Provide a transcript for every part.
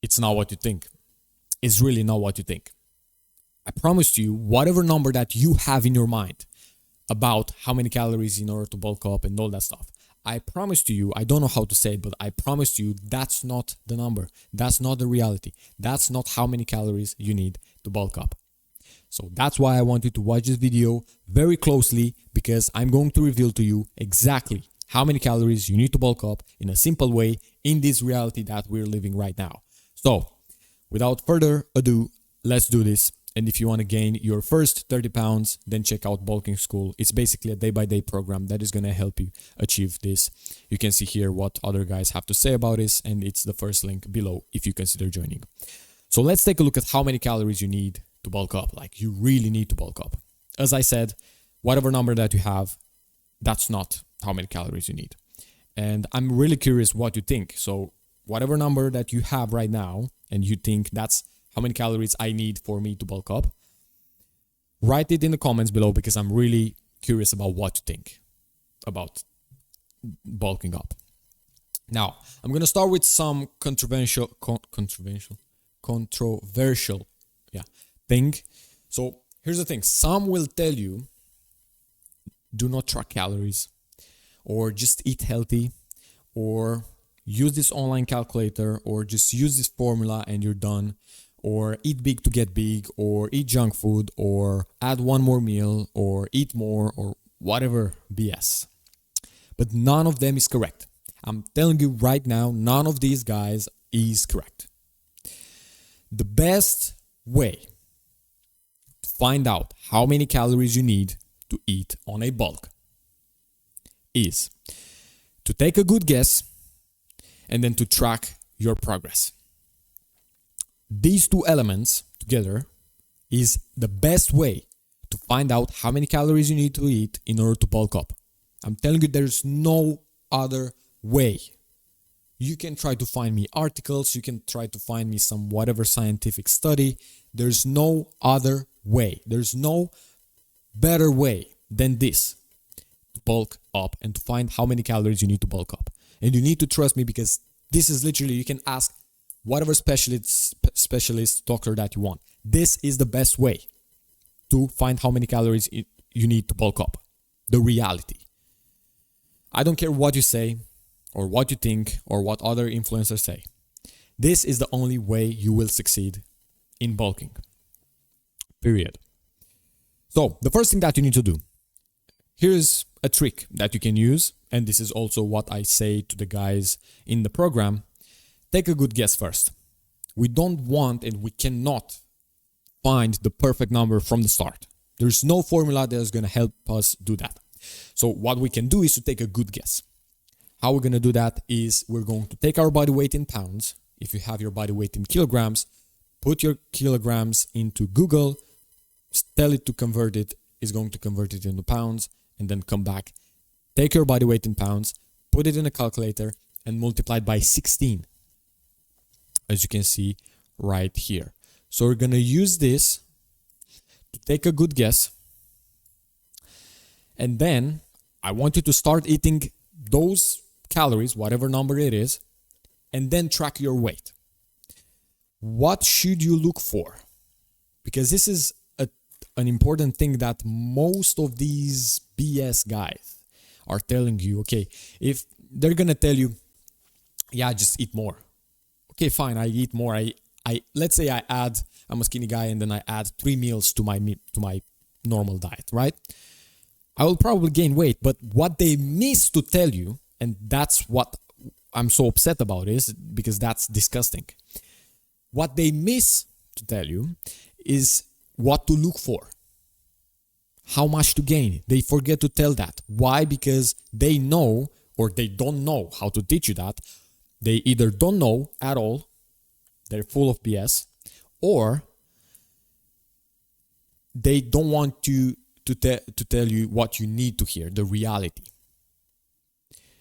it's not what you think. It's really not what you think. I promise you, whatever number that you have in your mind about how many calories in order to bulk up and all that stuff, I promise to you, I don't know how to say it, but I promise to you, that's not the number. That's not the reality. That's not how many calories you need to bulk up. So that's why I want you to watch this video very closely, because I'm going to reveal to you exactly how many calories you need to bulk up in a simple way in this reality that we're living right now. So without further ado, let's do this. And if you want to gain your first 30 pounds, then check out Bulking School. It's basically a day-by-day program that is going to help you achieve this. You can see here what other guys have to say about this, and it's the first link below if you consider joining. So let's take a look at how many calories you need to bulk up. Like, you really need to bulk up. As I said, whatever number that you have, that's not how many calories you need. And I'm really curious what you think. So whatever number that you have right now, and you think that's how many calories I need for me to bulk up, write it in the comments below, because I'm really curious about what you think about bulking up. Now, I'm going to start with some controversial thing. So here's the thing. Some will tell you, do not track calories, or just eat healthy, or use this online calculator, or just use this formula and you're done. Or eat big to get big, or eat junk food, or add one more meal, or eat more, or whatever BS. But none of them is correct. I'm telling you right now, none of these guys is correct. The best way to find out how many calories you need to eat on a bulk is to take a good guess and then to track your progress. These two elements together is the best way to find out how many calories you need to eat in order to bulk up. I'm telling you, there's no other way. You can try to find me articles, you can try to find me some whatever scientific study. There's no other way. There's no better way than this to bulk up and to find how many calories you need to bulk up. And you need to trust me, because this is literally, you can ask whatever specialist doctor that you want. This is the best way to find how many calories you need to bulk up. The reality. I don't care what you say, or what you think, or what other influencers say. This is the only way you will succeed in bulking. Period. So the first thing that you need to do, here's a trick that you can use, and this is also what I say to the guys in the program. Take a good guess first. We don't want and we cannot find the perfect number from the start. There's no formula that is going to help us do that. So what we can do is to take a good guess. How we're going to do that is we're going to take our body weight in pounds. If you have your body weight in kilograms, put your kilograms into Google, tell it to convert it. It's going to convert it into pounds, and then come back. Take your body weight in pounds, put it in a calculator, and multiply it by 16. As you can see right here. So we're going to use this to take a good guess. And then I want you to start eating those calories, whatever number it is, and then track your weight. What should you look for? Because this is an important thing that most of these BS guys are telling you. Okay, if they're going to tell you, yeah, just eat more. Okay, fine, I eat more. I let's say I'm a skinny guy, and then I add 3 meals to my normal diet, right? I will probably gain weight, but what they miss to tell you, and that's what I'm so upset about, is because that's disgusting. What they miss to tell you is what to look for, how much to gain. They forget to tell that. Why? Because they know, or they don't know how to teach you that. They either don't know at all, they're full of BS, or they don't want you to tell you what you need to hear, the reality.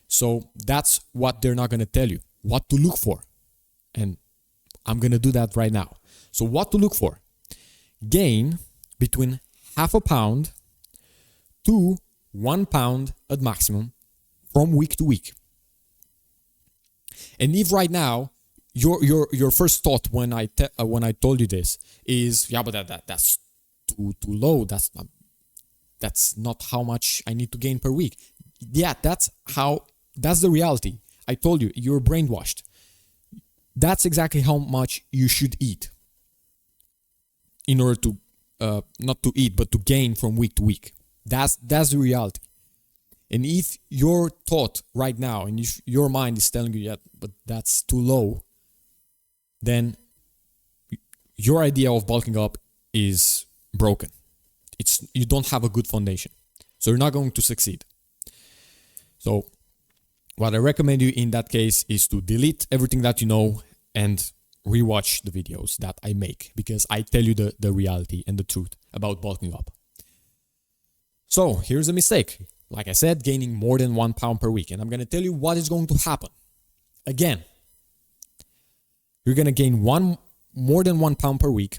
So that's what they're not going to tell you, what to look for. And I'm going to do that right now. So what to look for? Gain between half a pound to 1 pound at maximum from week to week. And if right now your first thought when I told you this is, yeah, but that's too low. That's not how much I need to gain per week. Yeah, that's the reality. I told you, you're brainwashed. That's exactly how much you should eat in order to not to eat, but to gain from week to week. That's the reality. And if your thought right now, and if your mind is telling you, yeah, but that's too low, then your idea of bulking up is broken. You don't have a good foundation, so you're not going to succeed. So what I recommend you in that case is to delete everything that you know and rewatch the videos that I make, because I tell you the reality and the truth about bulking up. So here's a mistake. Like I said, gaining more than 1 pound per week. And I'm going to tell you what is going to happen. Again, you're going to gain more than 1 pound per week.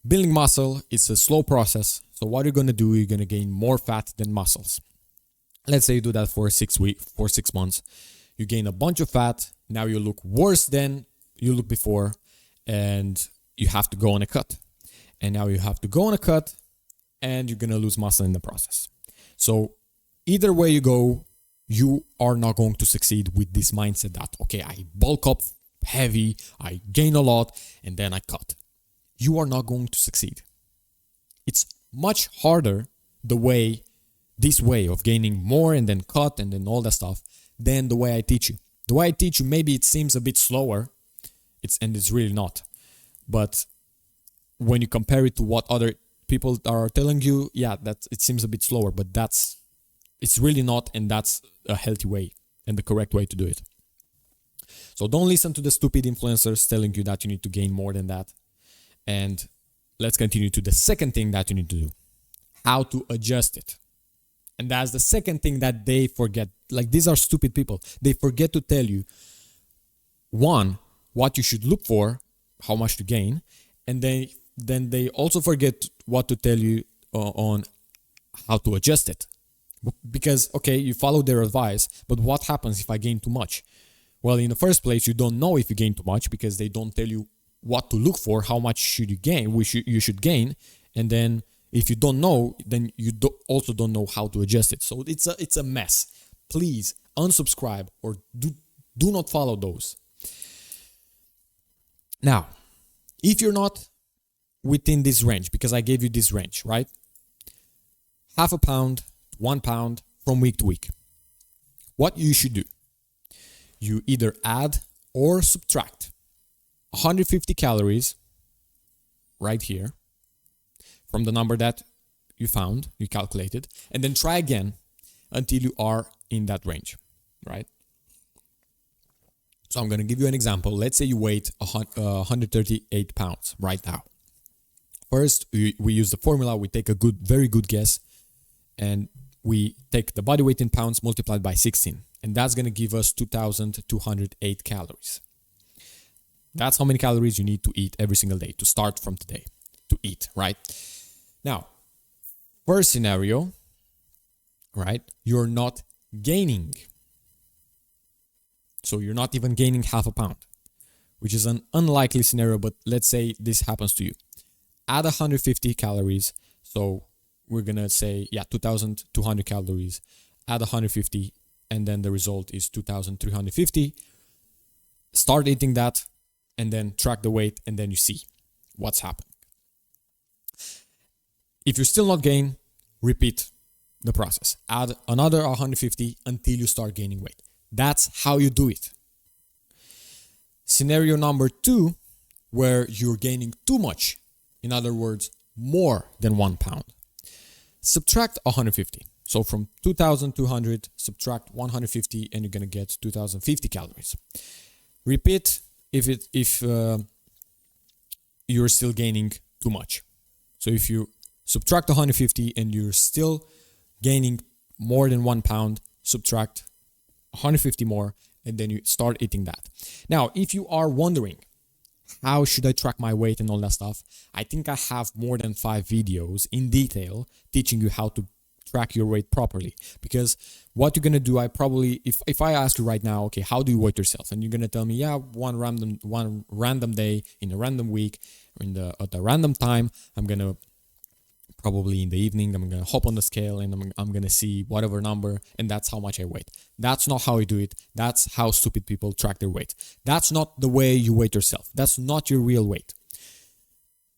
Building muscle is a slow process. So what you're going to do, you're going to gain more fat than muscles. Let's say you do that for 6 months. You gain a bunch of fat. Now you look worse than you looked before. And you have to go on a cut. And now you have to go on a cut. And you're going to lose muscle in the process. So either way you go, you are not going to succeed with this mindset that, okay, I bulk up heavy, I gain a lot, and then I cut. You are not going to succeed. It's much harder this way of gaining more and then cut and then all that stuff than the way I teach you. The way I teach you, maybe it seems a bit slower, and it's really not. But when you compare it to what other people are telling you, yeah, that it seems a bit slower, but it's really not, and that's a healthy way and the correct way to do it. So don't listen to the stupid influencers telling you that you need to gain more than that. And let's continue to the second thing that you need to do. How to adjust it. And that's the second thing that they forget. Like, these are stupid people. They forget to tell you, one, what you should look for, how much to gain, and then they also forget what to tell you on how to adjust it. Because, okay, you follow their advice, but what happens if I gain too much? Well, in the first place, you don't know if you gain too much because they don't tell you what to look for, how much should you gain, you should gain. And then if you don't know, then you also don't know how to adjust it. So it's a mess. Please unsubscribe or do not follow those. Now, if you're not within this range, because I gave you this range, right? 0.5 pound, 1 pound from week to week. What you should do, you either add or subtract 150 calories right here from the number that you calculated, and then try again until you are in that range, right? So I'm going to give you an example. Let's say you weigh 138 pounds right now. First, we use the formula. We take a very good guess, and we take the body weight in pounds multiplied by 16, and that's going to give us 2,208 calories. That's how many calories you need to eat every single day to start from today to eat, right? Now, first scenario, right? You're not gaining. So you're not even gaining 0.5 pound, which is an unlikely scenario, but let's say this happens to you. Add 150 calories. So we're going to say, 2,200 calories. Add 150, and then the result is 2,350. Start eating that, and then track the weight, and then you see what's happening. If you're still not gaining, repeat the process. Add another 150 until you start gaining weight. That's how you do it. Scenario number 2, where you're gaining too much. In other words, more than 1 pound. Subtract 150. So from 2,200, subtract 150, and you're going to get 2,050 calories. Repeat if you're still gaining too much. So if you subtract 150 and you're still gaining more than 1 pound, subtract 150 more, and then you start eating that. Now, if you are wondering, how should I track my weight and all that stuff? I think I have more than 5 videos in detail teaching you how to track your weight properly. Because what you're gonna do, if I ask you right now, okay, how do you weight yourself, and you're gonna tell me, yeah, one random day in a random week or at a random time, I'm gonna probably in the evening, I'm gonna hop on the scale and I'm gonna see whatever number, and that's how much I weigh. That's not how you do it. That's how stupid people track their weight. That's not the way you weigh yourself. That's not your real weight.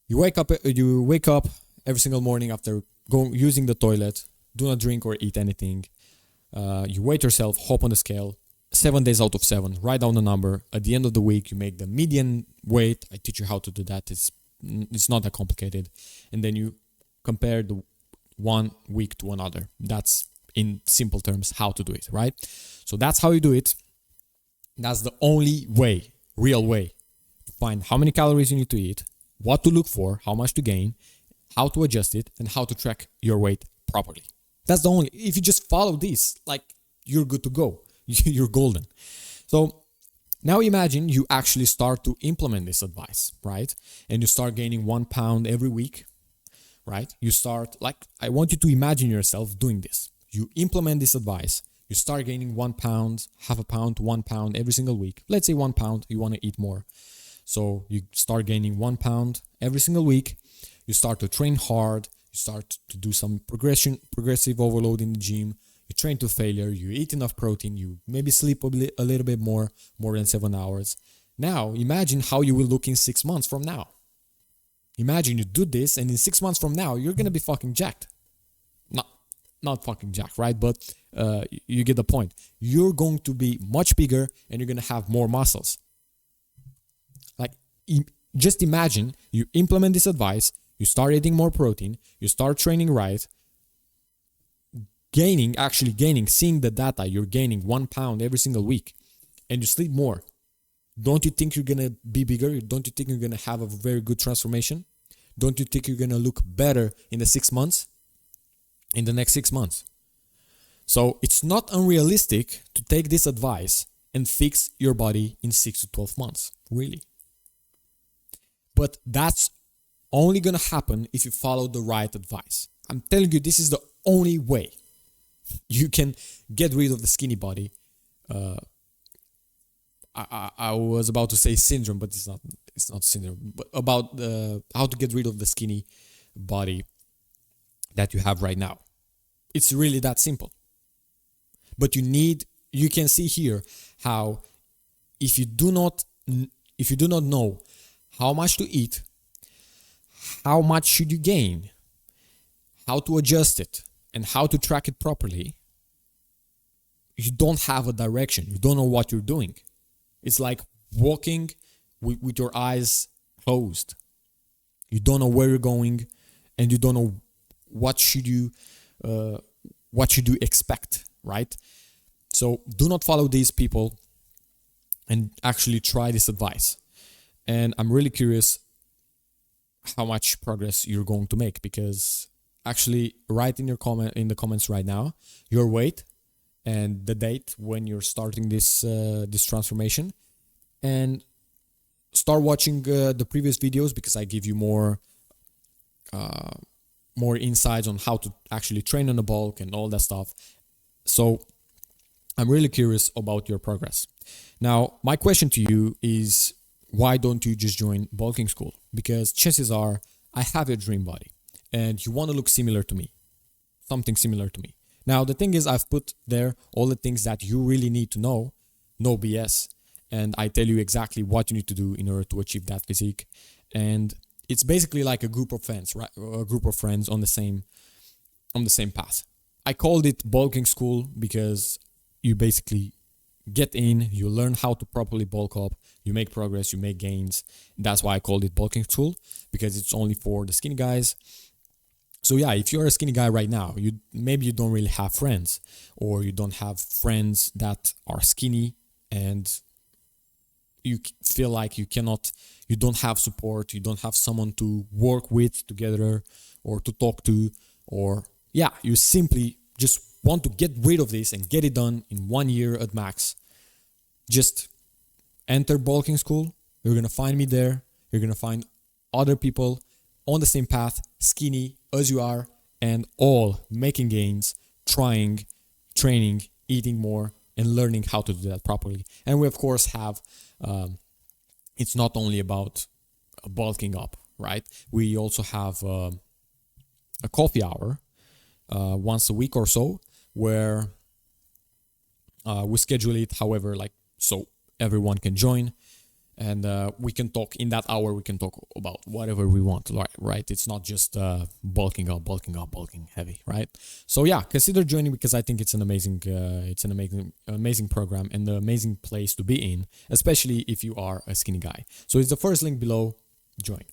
You wake up every single morning after using the toilet, do not drink or eat anything. You weigh yourself, hop on the scale, 7 days out of 7, write down the number. At the end of the week, you make the median weight. I teach you how to do that. It's not that complicated. And then you compare the one week to another. That's in simple terms how to do it, right? So that's how you do it. That's the only way, real way, to find how many calories you need to eat, what to look for, how much to gain, how to adjust it, and how to track your weight properly. That's the only, if you just follow this, like, you're good to go. You're golden. So now imagine you actually start to implement this advice, right? And you start gaining 1 pound every week, right? You start, like, I want you to imagine yourself doing this. You implement this advice. You start gaining 1 pound, half a pound to 1 pound every single week. Let's say 1 pound, you want to eat more. So you start gaining 1 pound every single week. You start to train hard. You start to do some progressive overload in the gym. You train to failure. You eat enough protein. You maybe sleep a little bit more than 7 hours. Now, imagine how you will look in 6 months from now. Imagine you do this, and in 6 months from now, you're going to be fucking jacked. Not fucking jacked, right? But you get the point. You're going to be much bigger, and you're going to have more muscles. Like, just imagine you implement this advice, you start eating more protein, you start training right, actually gaining, seeing the data, you're gaining 1 pound every single week, and you sleep more. Don't you think you're going to be bigger? Don't you think you're going to have a very good transformation? Don't you think you're going to look better in the 6 months? In the next 6 months. So it's not unrealistic to take this advice and fix your body in 6 to 12 months, really. But that's only going to happen if you follow the right advice. I'm telling you, this is the only way you can get rid of the skinny body. I was about to say syndrome, but it's not syndrome, but about how to get rid of the skinny body that you have right now. It's really that simple. But you can see here how if you do not know how much to eat, how much should you gain, how to adjust it, and how to track it properly, you don't have a direction. You don't know what you're doing. It's like walking with your eyes closed. You don't know where you're going, and you don't know what should you expect, right? So do not follow these people and actually try this advice. And I'm really curious how much progress you're going to make, because actually write in the comments right now your weight and the date when you're starting this transformation, and start watching the previous videos, because I give you more insights on how to actually train on the bulk and all that stuff. So I'm really curious about your progress. Now, my question to you is, why don't you just join bulking school? Because chances are I have your dream body and you want to look similar to me, something similar to me. Now, the thing is, I've put there all the things that you really need to know, no BS. And I tell you exactly what you need to do in order to achieve that physique. And it's basically like a group of friends, right? A group of friends on the same path. I called it bulking school because you basically get in, you learn how to properly bulk up, you make progress, you make gains. That's why I called it bulking school, because it's only for the skinny guys. So yeah, if you're a skinny guy right now, maybe you don't really have friends, or you don't have friends that are skinny, and you feel like you don't have support, you don't have someone to work with together or to talk to, or yeah, you simply just want to get rid of this and get it done in 1 year at max. Just enter bulking school. You're going to find me there. You're going to find other people on the same path, skinny as you are, and all making gains, trying, training, eating more, and learning how to do that properly. And we of course have it's not only about bulking up, right? We also have a coffee hour once a week or so, where we schedule it however, like, so everyone can join, and we can talk in that hour. We can talk about whatever we want, right? It's not just bulking heavy, right? So yeah, consider joining, because I think it's an amazing program and an amazing place to be in, especially if you are a skinny guy. So it's the first link below. Join.